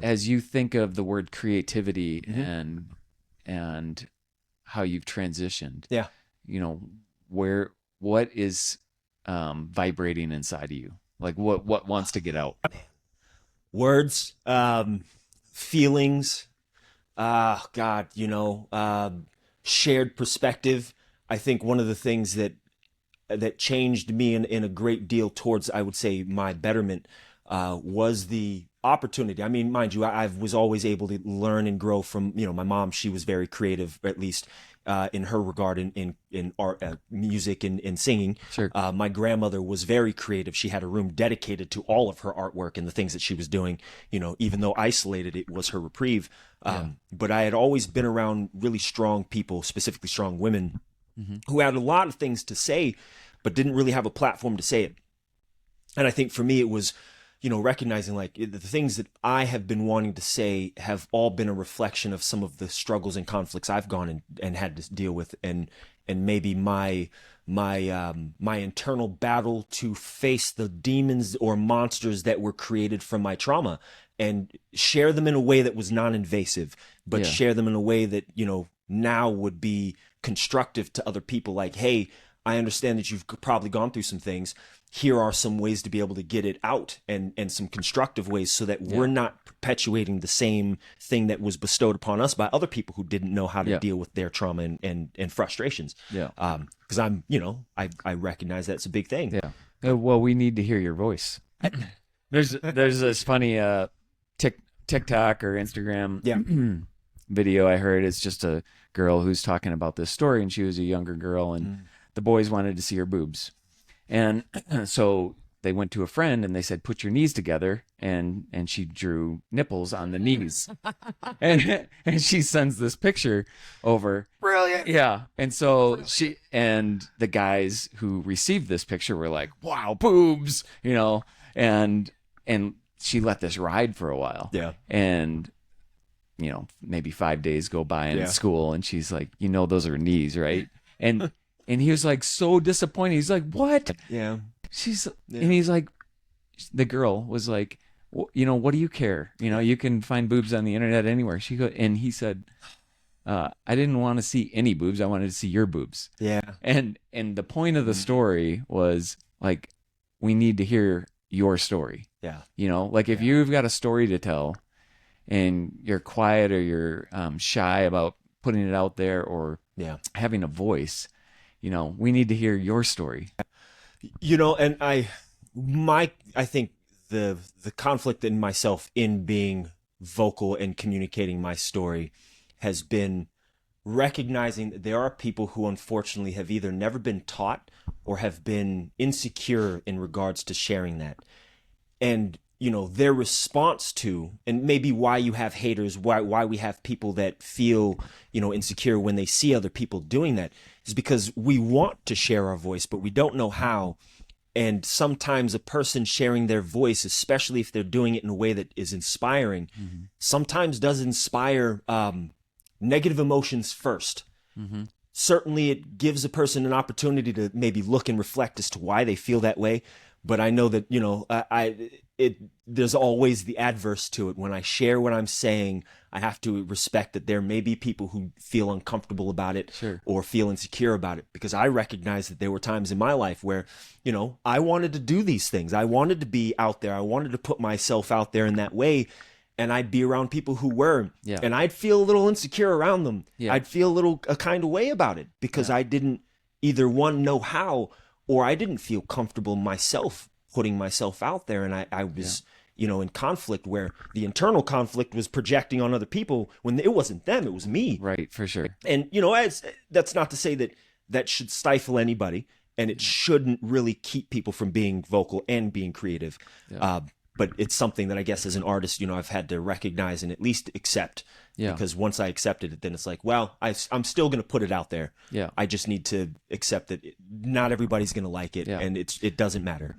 as you think of the word creativity and how you've transitioned, Yeah. what is vibrating inside of you? Like what wants to get out? Words, feelings, God, shared perspective. I think one of the things that changed me in a great deal towards, I would say, my betterment was the opportunity. I mean, mind you, I was always able to learn and grow from, my mom. She was very creative, at least in her regard in art, music and singing. Sure. My grandmother was very creative. She had a room dedicated to all of her artwork and the things that she was doing. Even though isolated, it was her reprieve. But I had always been around really strong people, specifically strong women, who had a lot of things to say, but didn't really have a platform to say it. And I think for me, it was, recognizing like the things that I have been wanting to say have all been a reflection of some of the struggles and conflicts I've gone and had to deal with, and maybe my internal battle to face the demons or monsters that were created from my trauma, and share them in a way that was non-invasive, but share them in a way that, now would be constructive to other people. Like, hey, I understand that you've probably gone through some things. Here are some ways to be able to get it out, and some constructive ways, so that we're not perpetuating the same thing that was bestowed upon us by other people who didn't know how to deal with their trauma and frustrations. Yeah. Because I recognize that's a big thing. Yeah. Well, we need to hear your voice. There's this funny TikTok or Instagram video I heard. It's just a girl who's talking about this story, and she was a younger girl, and the boys wanted to see her boobs. And so they went to a friend and they said, put your knees together. And she drew nipples on the knees. and she sends this picture over. Brilliant. Yeah. And so the guys who received this picture were like, wow, boobs, and she let this ride for a while. Yeah. And, maybe 5 days go by in school, and she's like, those are knees, right? And he was like so disappointed. He's like, what? Yeah. And he's like, the girl was like, what do you care? You can find boobs on the internet anywhere. And he said, I didn't want to see any boobs. I wanted to see your boobs. Yeah. And the point of the story was like, we need to hear your story. Yeah. Like if you've got a story to tell and you're quiet, or you're shy about putting it out there, or having a voice, we need to hear your story. And I think the conflict in myself in being vocal and communicating my story has been recognizing that there are people who unfortunately have either never been taught or have been insecure in regards to sharing that. And, their response to, and maybe why you have haters, why we have people that feel, insecure when they see other people doing that, is because we want to share our voice, but we don't know how. And sometimes a person sharing their voice, especially if they're doing it in a way that is inspiring, sometimes does inspire negative emotions first. Certainly it gives a person an opportunity to maybe look and reflect as to why they feel that way. But I know that, there's always the adverse to it. When I share what I'm saying, I have to respect that there may be people who feel uncomfortable about it, or feel insecure about it, because I recognize that there were times in my life where, I wanted to do these things. I wanted to be out there. I wanted to put myself out there in that way. And I'd be around people who were, and I'd feel a little insecure around them. I'd feel a kind of way about it, because I didn't either know how, or I didn't feel comfortable myself putting myself out there. And I was, in conflict, where the internal conflict was projecting on other people when it wasn't them, it was me. Right, for sure. And, that's not to say that should stifle anybody, and it shouldn't really keep people from being vocal and being creative. But it's something that I guess as an artist, I've had to recognize and at least accept. Because once I accepted it, then it's like, well, I'm still going to put it out there. I just need to accept that not everybody's going to like it, and it doesn't matter.